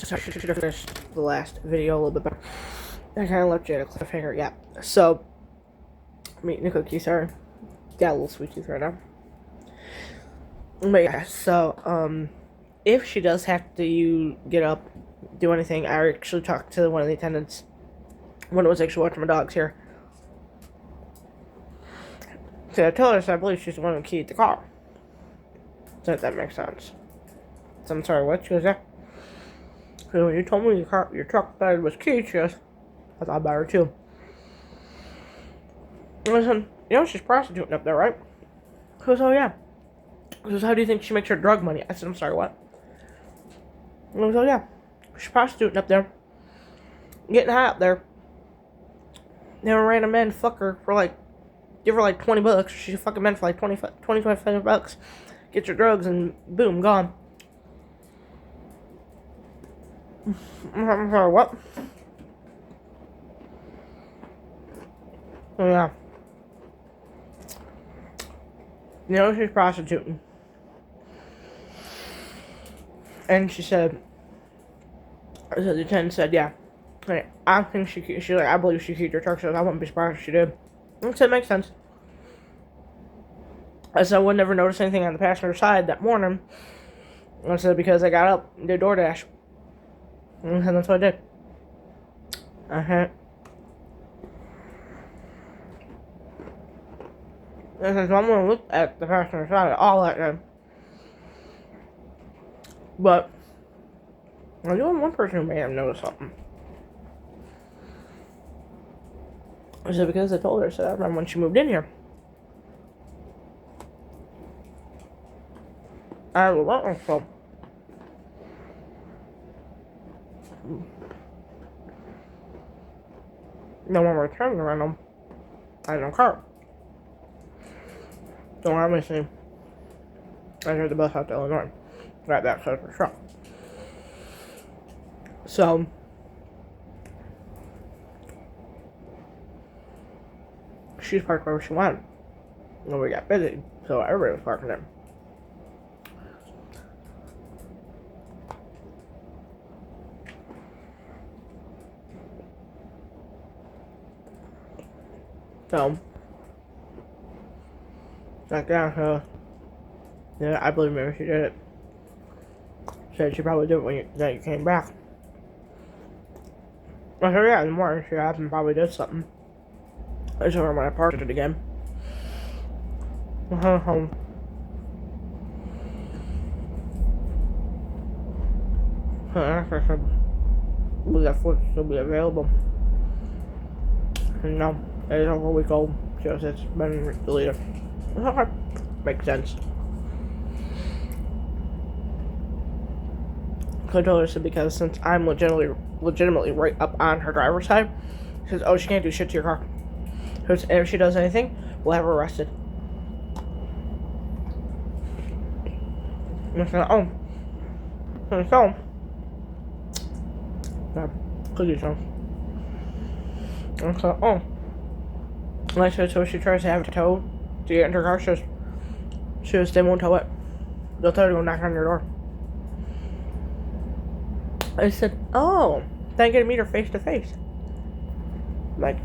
So I should have finished the last video a little bit better. I kind of left you at a cliffhanger, yeah. So, I'm eating a cookie, sorry. Got a little sweet tooth right now. But yeah, so, if she does have to get up, do anything, I actually talked to one of the attendants when I was actually watching my dogs here. So I told her, so I believe she's the one who keyed the car. So if that makes sense. So I'm sorry, what? She goes, yeah. So when you told me your truck bed was keyed, she goes, I thought about her too. And I said, you know she's prostituting up there, right? She goes, oh yeah. She goes, how do you think she makes her drug money? I said, I'm sorry, what? And I goes, oh yeah. She's prostituting up there. Getting high up there. Then a random man fuck her for like, give her like 20 bucks. She's a fucking man for like 25 bucks. Get your drugs and boom, gone. I'm sorry, what? Oh yeah. You know she's prostituting. And she said, so the attendant said, yeah. Like, I think she's like, I believe she keyed your truck, so I wouldn't be surprised if she did. I said, makes sense. I said, I would never notice anything on the passenger side that morning. I said, because I got up and did DoorDash. And that's what I did. I said, so I'm going to look at the passenger side all that day. But, I knew one person who may have noticed something. I said, because I told her, I remember when she moved in here. I was like, so. No one returned around them. I had no car. Don't obviously. I heard the bus out to Illinois. Got that side of the truck. So. She's parked wherever she wanted. And we got busy, so everybody was parking there. So, like, yeah, I believe maybe she did it. Said she probably did it when you came back. I said, yeah, in the morning she happened probably did something. I just remember when I parked it again. Home. I said, will that foot still be available? And no, it's over a week old. So it's been deleted. Okay. Makes sense. I told her because since I'm legitimately right up on her driver's side, she says, oh, she can't do shit to your car. And if she does anything, we'll have her arrested. And I said, oh. And so, yeah, cookies, huh? And I said, oh. And I said, so if she tries to have it towed to get into her car, she says, they won't tow it. They'll tell her to go knock on your door. I said, oh, then I get to meet her face to face. Like,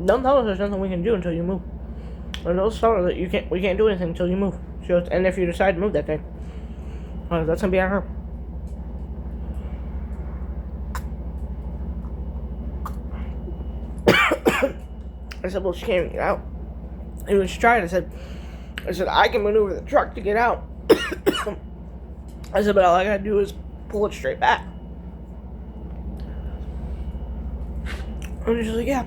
don't tell us there's nothing we can do until you move. Or don't tell her that we can't do anything until you move. She goes, and if you decide to move that day, that's gonna be on her. I said, well, she can't get out. And when she tried, I said, I can maneuver the truck to get out. I said, but all I gotta do is pull it straight back. And she's like, yeah.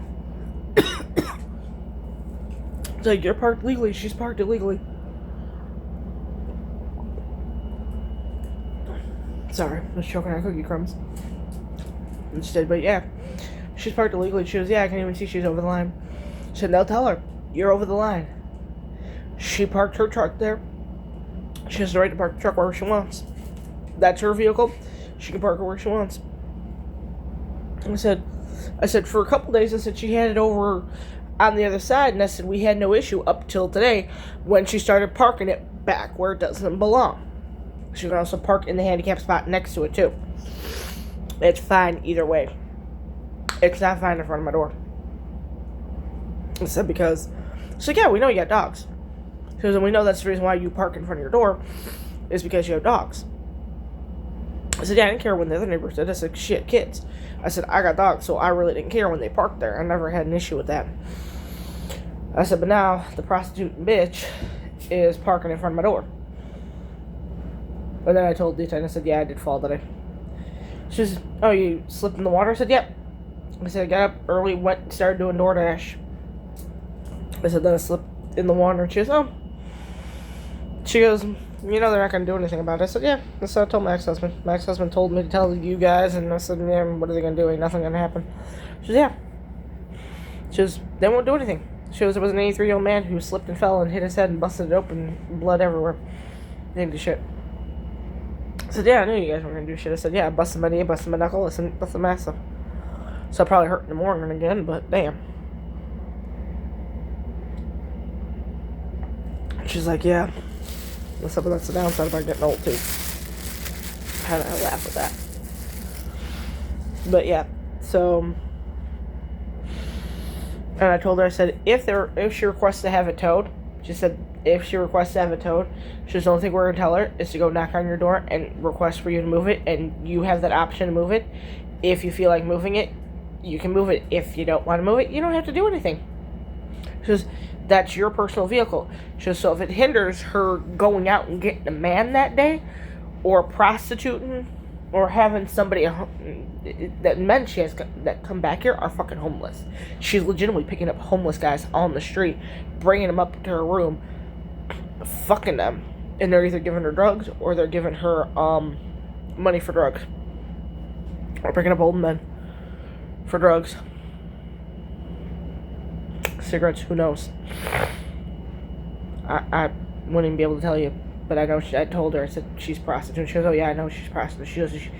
It's like, you're parked legally. She's parked illegally. Sorry, I was choking on cookie crumbs. Instead, but yeah. She's parked illegally. She goes, yeah, I can't even see she's over the line. I said, they'll tell her, you're over the line. She parked her truck there. She has the right to park the truck wherever she wants. That's her vehicle. She can park it where she wants. I said, for a couple days, I said she had it over on the other side, and I said we had no issue up till today when she started parking it back where it doesn't belong. She can also park in the handicap spot next to it too. It's fine either way. It's not fine in front of my door. I said because, so yeah, we know you got dogs. Because we know that's the reason why you park in front of your door is because you have dogs. I said, yeah, I didn't care when the other neighbors did. I said, shit, kids. I said, I got dogs, so I really didn't care when they parked there. I never had an issue with that. I said, but now the prostitute bitch is parking in front of my door. And then I told Dita, and I said, yeah, I did fall today. She said, oh, you slipped in the water? I said, yep. I said, I got up early, went and started doing DoorDash. I said, then I slipped in the water. And she goes, oh. She goes, you know they're not going to do anything about it. I said, yeah. That's what I told my ex-husband. My ex-husband told me to tell you guys, and I said, yeah, what are they going to do? Ain't nothing going to happen. She said, yeah. She goes, they won't do anything. She goes, there was an 83-year-old man who slipped and fell and hit his head and busted it open, blood everywhere. They didn't do shit. I said, yeah, I knew you guys weren't going to do shit. I said, yeah, I busted my knee, busted my knuckle, listen, busted massive. So I'll probably hurt in the morning again, but damn. She's like, yeah. That's the downside about getting old, too. I laugh at that. But yeah, so. And I told her, I said, if she requests to have it towed, she said, if she requests to have it towed, she says, the only thing we're going to tell her is to go knock on your door and request for you to move it, and you have that option to move it. If you feel like moving it, you can move it. If you don't want to move it, you don't have to do anything. She says, that's your personal vehicle. She says, so if it hinders her going out and getting a man that day, or prostituting, or having somebody, that men she has that come back here are fucking homeless. She's legitimately picking up homeless guys on the street, bringing them up to her room, fucking them, and they're either giving her drugs or they're giving her money for drugs, or picking up old men for drugs, cigarettes. Who knows? I wouldn't even be able to tell you, but I know. I told her. I said she's prostitute. She goes, oh yeah, I know she's prostitute.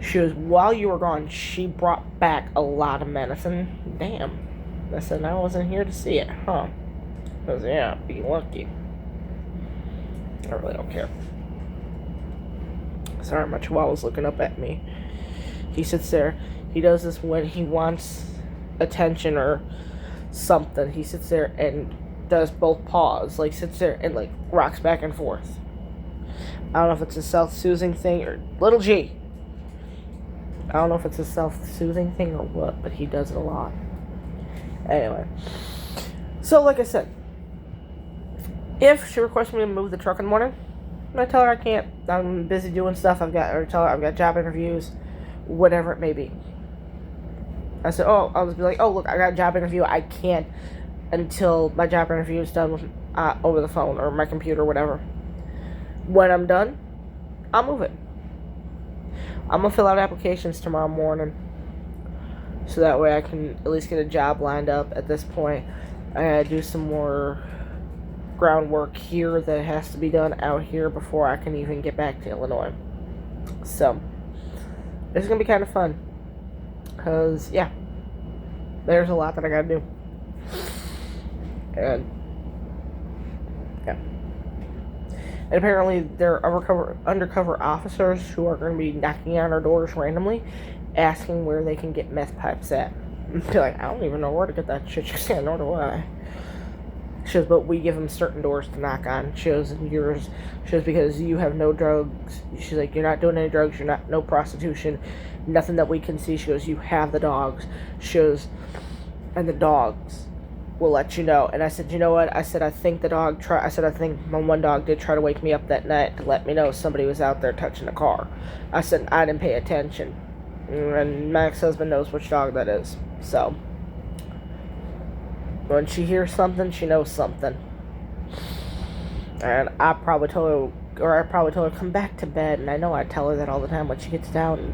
She goes, while you were gone, she brought back a lot of men. I said, damn. I said, I wasn't here to see it, huh? I goes, yeah, be lucky. I really don't care. Sorry, my chihuahua's looking up at me. He sits there. He does this when he wants attention or something. He sits there and does both paws. Like, sits there and, like, rocks back and forth. I don't know if it's a self-soothing thing or... Little G. I don't know if it's a self-soothing thing or what, but he does it a lot. Anyway. So, like I said, if she requests me to move the truck in the morning, I tell her I can't. I'm busy doing stuff. Tell her I've got job interviews, whatever it may be. I said, oh, I'll just be like, oh, look, I got a job interview. I can't until my job interview is done with, over the phone or my computer or whatever. When I'm done, I'll move it. I'm going to fill out applications tomorrow morning, so that way I can at least get a job lined up at this point. I gotta do some more groundwork here that has to be done out here before I can even get back to Illinois. So, it's going to be kind of fun. Because, yeah, there's a lot that I gotta do. And, yeah. And apparently there are undercover officers who are going to be knocking on our doors randomly, asking where they can get meth pipes at. And be like, I don't even know where to get that shit. She said, nor do I. She goes, but we give them certain doors to knock on. She goes, and yours. She goes, because you have no drugs. She's like, you're not doing any drugs. You're not, no prostitution. Nothing that we can see. She goes, you have the dogs. She goes, and the dogs will let you know. And I said, you know what? I said, I think I think my one dog did try to wake me up that night to let me know somebody was out there touching the car. I said, I didn't pay attention. And my ex-husband knows which dog that is. So, when she hears something, she knows something. And I probably told her, come back to bed. And I know I tell her that all the time when she gets down.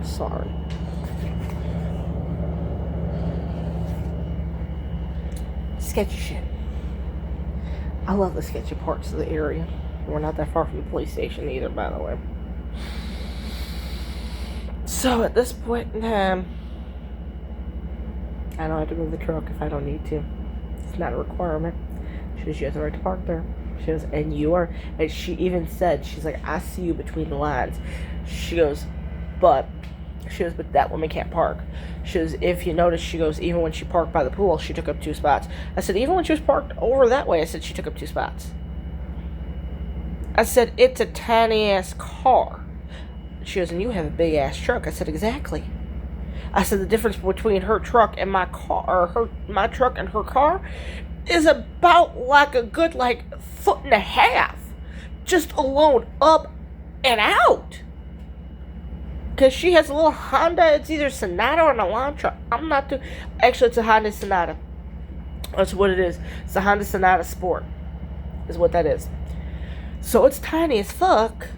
Sorry. Sketchy shit. I love the sketchy parts of the area. We're not that far from the police station either, by the way. So at this point in time, I don't have to move the truck if I don't need to. It's not a requirement. She goes, you have the right to park there. She goes, and you are. And she even said, she's like, I see you between the lines. She goes, but that woman can't park. She goes, if you notice, she goes, even when she parked by the pool, she took up 2 spots. I said, even when she was parked over that way, I said, she took up 2 spots. I said, it's a tiny ass car. She goes, and you have a big ass truck. I said, exactly. I said, the difference between her truck and my car, or my truck and her car, is about like a good 1.5 feet, just alone up and out. Because she has a little Honda. It's either Sonata or an Elantra. I'm not too. Actually, it's a Honda Sonata. That's what it is. It's a Honda Sonata Sport, is what that is. So it's tiny as fuck.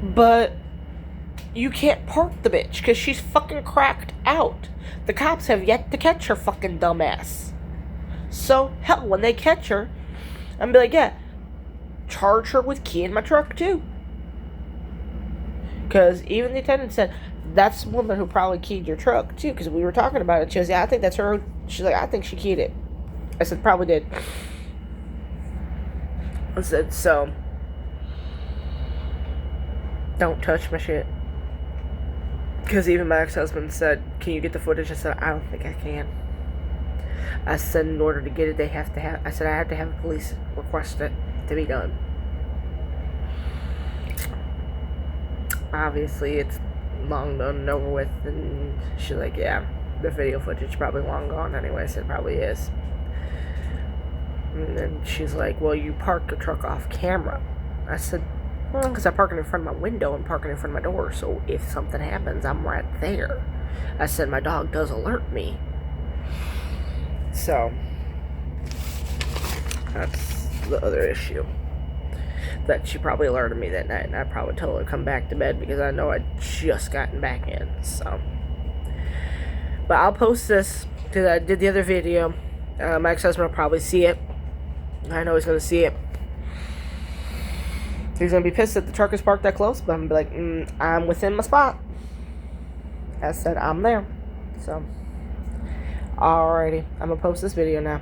But you can't park the bitch because she's fucking cracked out. The cops have yet to catch her fucking dumbass. So, hell, when they catch her, I'm be like, yeah, charge her with keying my truck too. Because even the attendant said, that's the woman who probably keyed your truck too, because we were talking about it. She goes, yeah, I think that's her. She's like, I think she keyed it. I said, probably did. I said, so, don't touch my shit. Because even my ex-husband said, can you get the footage? I said, I don't think I can. I said, in order to get it, I said, I have to have police request it to be done. Obviously, it's long done and over with, and she's like, yeah, the video footage is probably long gone anyway. I said, it probably is. And then she's like, well, you parked the truck off camera. I said, well, because I park it in front of my window and park it in front of my door, so if something happens, I'm right there. I said, my dog does alert me. So, that's the other issue. That she probably alerted me that night, and I probably told her to come back to bed because I know I'd just gotten back in, so. But I'll post this, because I did the other video. My ex-husband will probably see it. I know he's going to see it. He's going to be pissed that the truck is parked that close, but I'm going to be like, I'm within my spot. I said, I'm there. So, alrighty. I'm going to post this video now.